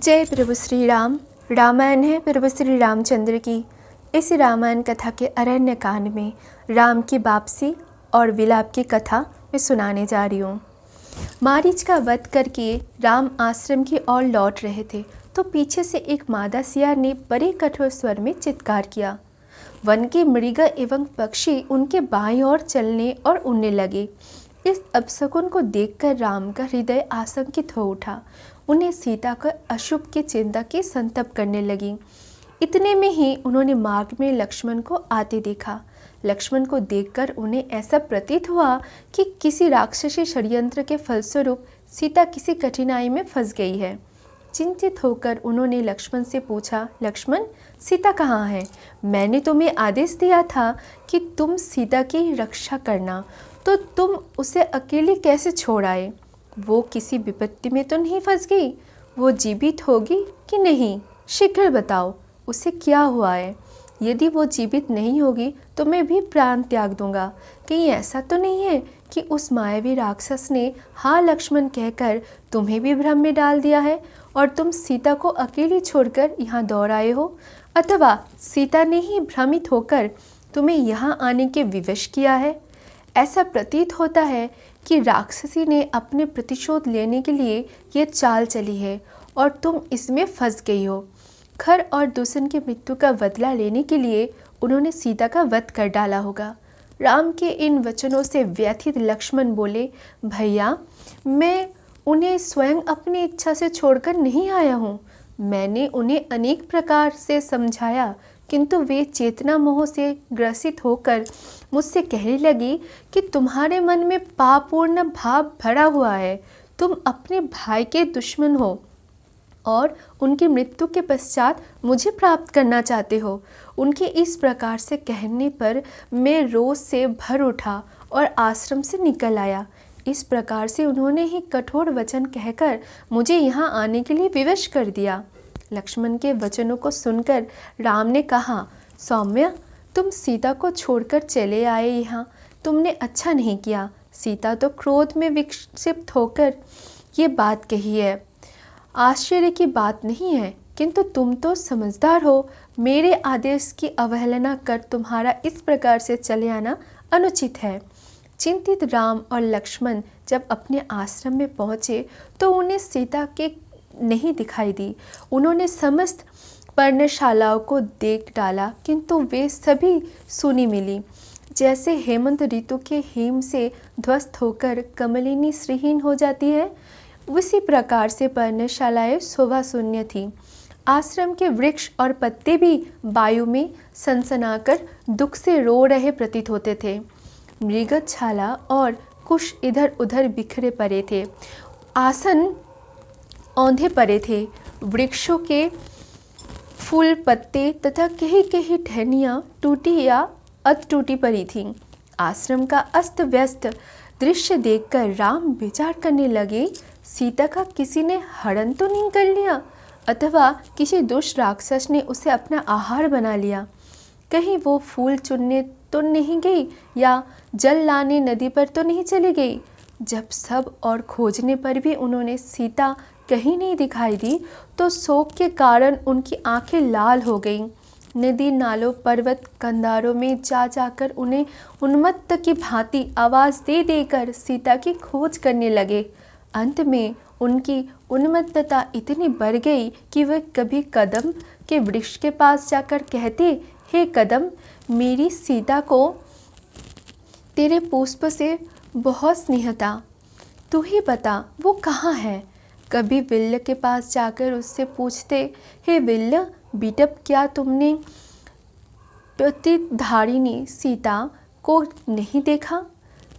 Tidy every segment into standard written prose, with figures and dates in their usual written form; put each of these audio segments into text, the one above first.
जय प्रभु श्री राम। रामायण है प्रभु श्री रामचंद्र की। इस रामायण कथा के अरण्य कांड में राम की वापसी और विलाप की कथा मैं सुनाने जा रही हूँ। मारीच का वध करके राम आश्रम की ओर लौट रहे थे तो पीछे से एक मादा सियार ने बड़े कठोर स्वर में चित्कार किया। वन के मृग एवं पक्षी उनके बाईं ओर चलने और उड़ने लगे। इस अपशकुन को देखकर राम का हृदय आशंकित हो उठा। उन्हें सीता का अशुभ की चिंता की संतप करने लगी। इतने में ही उन्होंने मार्ग में लक्ष्मण को आते देखा। लक्ष्मण को देखकर उन्हें ऐसा प्रतीत हुआ कि किसी राक्षसी षड्यंत्र के फलस्वरूप सीता किसी कठिनाई में फंस गई है। चिंतित होकर उन्होंने लक्ष्मण से पूछा, लक्ष्मण, सीता कहाँ है? मैंने तुम्हें आदेश दिया था कि तुम सीता की रक्षा करना, तो तुम उसे अकेली कैसे छोड़ आए? वो किसी विपत्ति में तो नहीं फंस गई? वो जीवित होगी कि नहीं? शीघ्र बताओ, उसे क्या हुआ है? यदि वो जीवित नहीं होगी तो मैं भी प्राण त्याग दूंगा। कहीं ऐसा तो नहीं है कि उस मायावी राक्षस ने हाँ लक्ष्मण कहकर तुम्हें भी भ्रम में डाल दिया है और तुम सीता को अकेली छोड़कर यहाँ दौड़ आए हो? अथवा सीता ने ही भ्रमित होकर तुम्हें यहाँ आने के विवश किया है? ऐसा प्रतीत होता है कि राक्षसी ने अपने प्रतिशोध लेने के लिए ये चाल चली है और तुम इसमें फंस गई हो। खर और दूषण की मृत्यु का बदला लेने के लिए उन्होंने सीता का वध कर डाला होगा। राम के इन वचनों से व्यथित लक्ष्मण बोले, भैया, मैं उन्हें स्वयं अपनी इच्छा से छोड़कर नहीं आया हूँ। मैंने उन्हें अनेक प्रकार से समझाया, किंतु वे चेतना मोह से ग्रसित होकर मुझसे कहने लगी कि तुम्हारे मन में पापपूर्ण भाव भरा हुआ है। तुम अपने भाई के दुश्मन हो और उनकी मृत्यु के पश्चात मुझे प्राप्त करना चाहते हो। उनके इस प्रकार से कहने पर मैं रोष से भर उठा और आश्रम से निकल आया। इस प्रकार से उन्होंने ही कठोर वचन कहकर मुझे यहाँ आने के लिए विवश कर दिया। लक्ष्मण के वचनों को सुनकर राम ने कहा, सौम्य, तुम सीता को छोड़कर चले आए यहाँ। तुमने अच्छा नहीं किया। सीता तो क्रोध में विक्षिप्त होकर ये बात कही है। आश्चर्य की बात नहीं है, किंतु तुम तो समझदार हो। मेरे आदेश की अवहेलना कर तुम्हारा इस प्रकार से चले आना अनुचित है। चिंतित राम और लक्ष्मण जब अपने आश्रम में पहुँचे तो उन्हें सीता के नहीं दिखाई दी। उन्होंने समस्त पर्णशालाओं को देख डाला, किंतु वे सभी सूनी मिली। जैसे हेमंत ऋतु के हिम से ध्वस्त होकर कमलिनी श्रीहीन हो जाती है, उसी प्रकार से पर्णशालाएं शोभा शून्य थीं। आश्रम के वृक्ष और पत्ते भी वायु में सनसनाकर दुख से रो रहे प्रतीत होते थे। मृगछाला और कुश इधर उधर बिखरे पड़े थे। आसन औंधे पड़े थे। वृक्षों के फूल पत्ते तथा कहीं कहीं टहनियाँ टूटी या अध टूटी पड़ी थीं। आश्रम का अस्त व्यस्त दृश्य देखकर राम विचार करने लगे, सीता का किसी ने हरण तो नहीं कर लिया, अथवा किसी दुष्ट राक्षस ने उसे अपना आहार बना लिया। कहीं वो फूल चुनने तो नहीं गई या जल लाने नदी पर तो नहीं चली गई। जब सब और खोजने पर भी उन्होंने सीता कहीं नहीं दिखाई दी तो शोक के कारण उनकी आंखें लाल हो गईं। नदी नालों पर्वत कंधारों में जा जाकर उन्हें उन्मत्त की भांति आवाज़ दे देकर सीता की खोज करने लगे। अंत में उनकी उन्मत्तता इतनी बढ़ गई कि वह कभी कदम के वृक्ष के पास जाकर कहते, हे कदम, मेरी सीता को तेरे पुष्प से बहुत स्नेह था, तू ही बता वो कहाँ है। कभी विल्ल के पास जाकर उससे पूछते, हे विल्ल, बिटप, क्या तुमने प्रतिधारिणी सीता को नहीं देखा?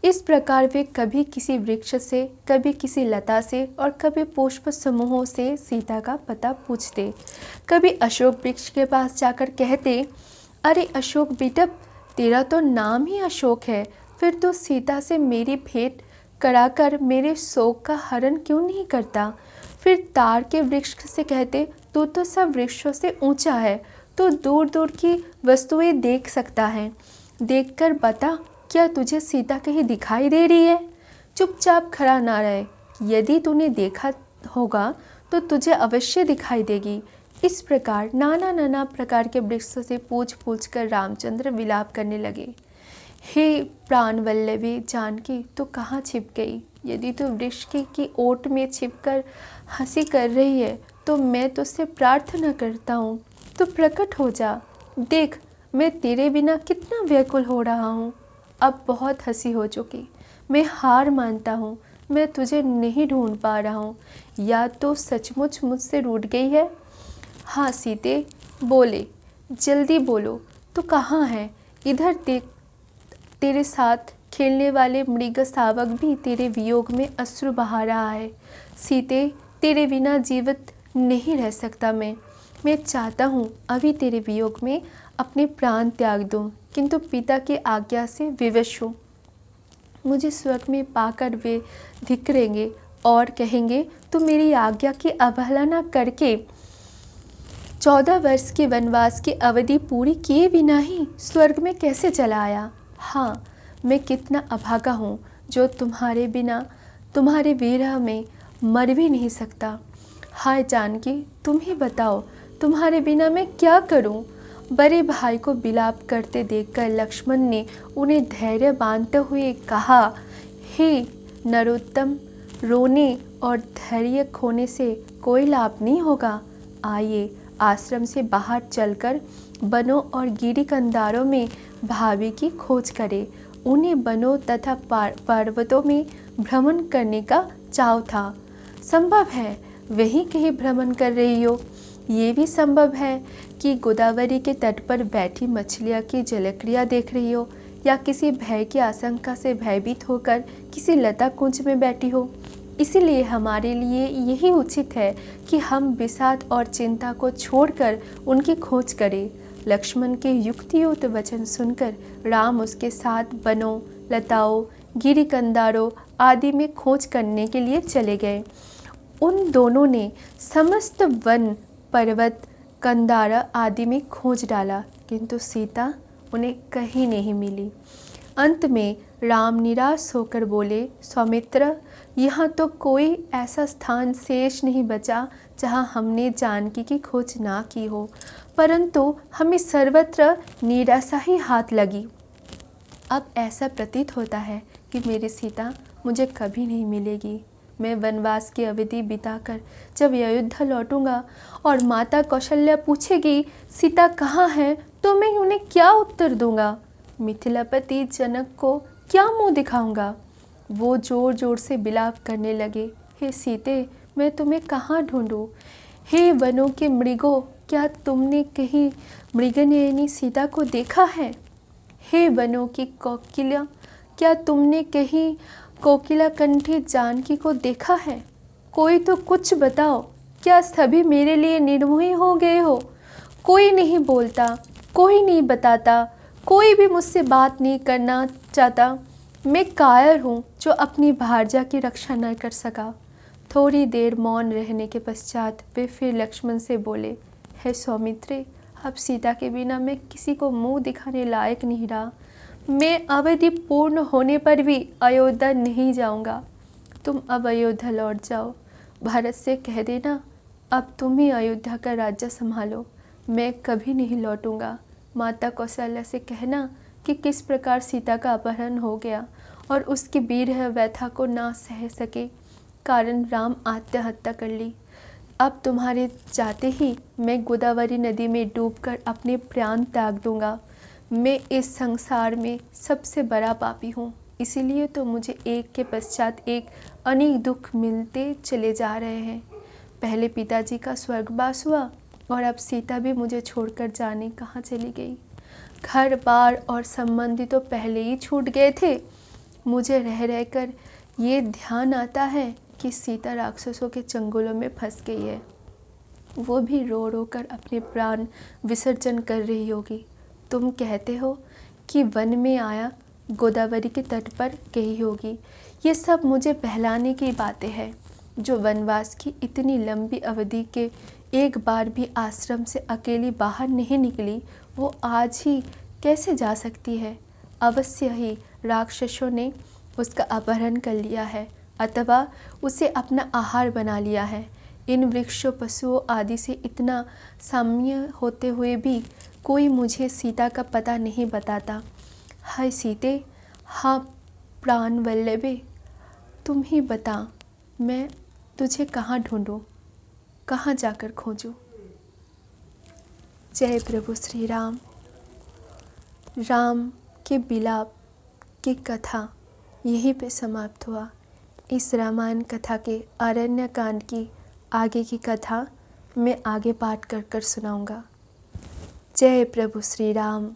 इस प्रकार वे कभी किसी वृक्ष से, कभी किसी लता से और कभी पुष्प समूहों से सीता का पता पूछते। कभी अशोक वृक्ष के पास जाकर कहते, अरे अशोक बिटप, तेरा तो नाम ही अशोक है, फिर तो सीता से मेरी भेंट कराकर मेरे शोक का हरण क्यों नहीं करता। फिर तार के वृक्ष से कहते, तू तो सब वृक्षों से ऊंचा है, तो दूर दूर की वस्तुएं देख सकता है। देखकर बता, क्या तुझे सीता कहीं दिखाई दे रही है? चुपचाप खड़ा ना रहे। यदि तूने देखा होगा तो तुझे अवश्य दिखाई देगी। इस प्रकार नाना नाना प्रकार के वृक्षों से पूछ पूछ कर रामचंद्र विलाप करने लगे। हे प्राण वल्लभी जानकी, तो कहाँ छिप गई? यदि तू वृक्ष की ओट में छिपकर हंसी कर रही है तो मैं तुझसे प्रार्थना करता हूँ, तू प्रकट हो जा। देख, मैं तेरे बिना कितना व्याकुल हो रहा हूँ। अब बहुत हंसी हो चुकी, मैं हार मानता हूँ। मैं तुझे नहीं ढूंढ पा रहा हूँ, या तो सचमुच मुझसे रूठ गई है। हाँ सीते, बोले, जल्दी बोलो, तू कहाँ है? इधर देख, तेरे साथ खेलने वाले मृग शावक भी तेरे वियोग में अश्रु बहा रहा है। सीते, तेरे बिना जीवित नहीं रह सकता मैं चाहता हूँ अभी तेरे वियोग में अपने प्राण त्याग दूँ, किंतु पिता की आज्ञा से विवश हूँ। मुझे स्वर्ग में पाकर वे धिक्करेंगे और कहेंगे, तू मेरी आज्ञा की अवहेलना करके 14 वर्ष के वनवास की अवधि पूरी किए बिना ही स्वर्ग में कैसे चला आया? हाँ, मैं कितना अभागा हूँ जो तुम्हारे बिना, तुम्हारे विरह में मर भी नहीं सकता। हाय जानकी, तुम ही बताओ, तुम्हारे बिना मैं क्या करूँ? बड़े भाई को विलाप करते देखकर लक्ष्मण ने उन्हें धैर्य बांधते हुए कहा, हे नरोत्तम, रोने और धैर्य खोने से कोई लाभ नहीं होगा। आइए आश्रम से बाहर चलकर वनों और गिरी कंधारों में भाभी की खोज करें। उन्हें वनों तथा पर्वतों में भ्रमण करने का चाव था। संभव है वहीं कहीं भ्रमण कर रही हो। ये भी संभव है कि गोदावरी के तट पर बैठी मछलियाँ की जलक्रिया देख रही हो, या किसी भय की आशंका से भयभीत होकर किसी लता कुंज में बैठी हो। इसीलिए हमारे लिए यही उचित है कि हम विषाद और चिंता को छोड़कर उनकी खोज करें। लक्ष्मण के युक्तियुक्त वचन सुनकर राम उसके साथ वनों, लताओं, गिरी कंधारों आदि में खोज करने के लिए चले गए। उन दोनों ने समस्त वन, पर्वत, कंधारा आदि में खोज डाला, किंतु सीता उन्हें कहीं नहीं मिली। अंत में राम निराश होकर बोले, सौमित्र, यहाँ तो कोई ऐसा स्थान शेष नहीं बचा जहाँ हमने जानकी की खोज ना की हो, परंतु हमें सर्वत्र निराशा ही हाथ लगी। अब ऐसा प्रतीत होता है कि मेरी सीता मुझे कभी नहीं मिलेगी। मैं वनवास की अवधि बिताकर जब अयोध्या लौटूंगा और माता कौशल्या पूछेगी सीता कहाँ है, तो मैं उन्हें क्या उत्तर दूंगा? मिथिलापति जनक को क्या मुंह दिखाऊंगा? वो जोर जोर से विलाप करने लगे, हे सीते, मैं तुम्हें कहाँ ढूंढूं? हे वनों के मृगों, क्या तुमने कहीं मृगनयनी सीता को देखा है? हे वनों की कोकिला, क्या तुमने कहीं कोकिला कंठी जानकी को देखा है? कोई तो कुछ बताओ, क्या सभी मेरे लिए निर्मोही हो गए हो? कोई नहीं बोलता, कोई नहीं बताता, कोई भी मुझसे बात नहीं करना चाहता। मैं कायर हूँ जो अपनी भार्या की रक्षा न कर सका। थोड़ी देर मौन रहने के पश्चात वे फिर लक्ष्मण से बोले, हे सौमित्रे, अब सीता के बिना मैं किसी को मुंह दिखाने लायक नहीं रहा। मैं अवधि पूर्ण होने पर भी अयोध्या नहीं जाऊंगा। तुम अब अयोध्या लौट जाओ। भारत से कह देना अब तुम ही अयोध्या का राज्य संभालो, मैं कभी नहीं लौटूंगा। माता कौशल्या से कहना कि किस प्रकार सीता का अपहरण हो गया और उसकी विरह व्यथा को ना सह सके कारण राम आत्महत्या कर ली। अब तुम्हारे जाते ही मैं गोदावरी नदी में डूबकर अपने प्राण त्याग दूंगा। मैं इस संसार में सबसे बड़ा पापी हूँ, इसीलिए तो मुझे एक के पश्चात एक अनेक दुख मिलते चले जा रहे हैं। पहले पिताजी का स्वर्गवास हुआ और अब सीता भी मुझे छोड़कर जाने कहाँ चली गई। घर बार और संबंधी तो पहले ही छूट गए थे। मुझे रह रहकर ये ध्यान आता है कि सीता राक्षसों के चंगुलों में फंस गई है। वो भी रो रो कर अपने प्राण विसर्जन कर रही होगी। तुम कहते हो कि वन में आया गोदावरी के तट पर गई होगी। ये सब मुझे बहलाने की बातें हैं। जो वनवास की इतनी लंबी अवधि के एक बार भी आश्रम से अकेली बाहर नहीं निकली, वो आज ही कैसे जा सकती है? अवश्य ही राक्षसों ने उसका अपहरण कर लिया है अथवा उसे अपना आहार बना लिया है। इन वृक्षों, पशुओं आदि से इतना साम्य होते हुए भी कोई मुझे सीता का पता नहीं बताता। हाय सीते, हाँ प्राण वल्लभे, तुम ही बता, मैं तुझे कहाँ ढूंढूं, कहाँ जाकर खोजूं। जय प्रभु श्री राम। राम के विलाप की कथा यहीं पे समाप्त हुआ। इस रामायण कथा के आरण्य कांड की आगे की कथा मैं आगे पाठ कर सुनाऊंगा। जय प्रभु श्री राम।